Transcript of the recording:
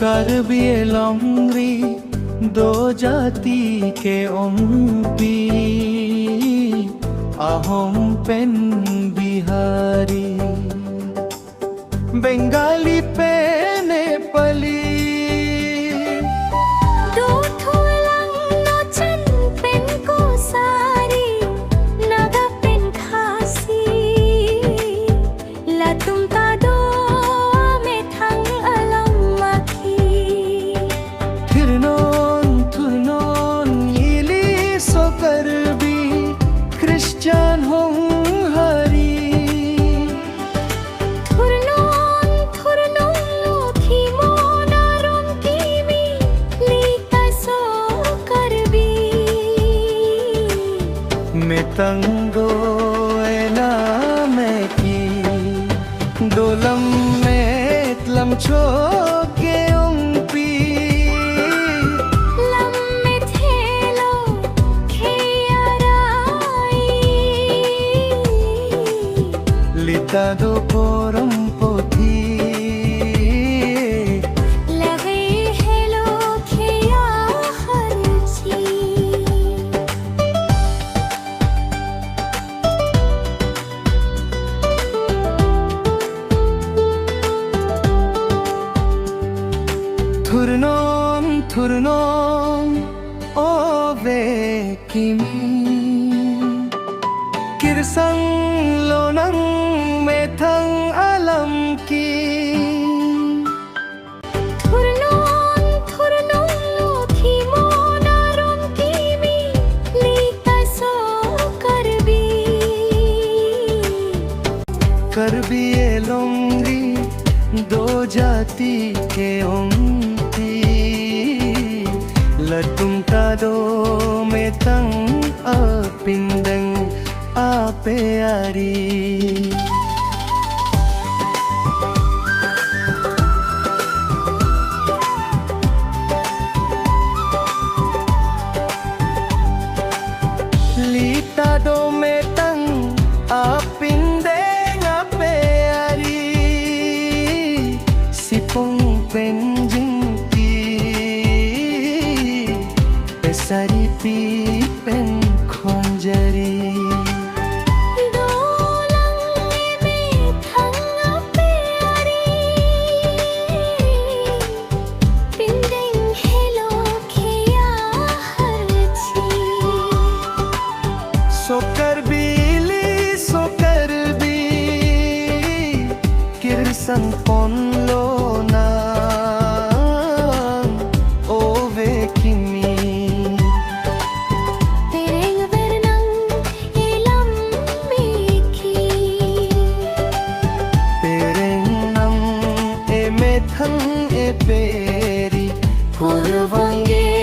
करबिए लंगरी दो जाति के ओम्पी अहोम पेन बिहारी बंगाली पे Nepali Christian Hong Hari Thurnon Lothi Mona Rom Kimi Lita So Karbi Metango Ena Meki Dolam Metlam Choke Litado porom poti लगे hello खिया हरची Thurnon ove kimi kirsang lonang Thang alam ki Thurnon Lothi Mona Rom Kimi Lita So Karbiye longri दो जाति के ओम्पी लटुम का दो में तंग अपिंदंग आपे आरी Litado metang apindeng apeari sipong penjingti pesari pipen konjari Kirsan pon lo na ove kimi tereng vernang ilam meki tereng nam e methang e peri purvange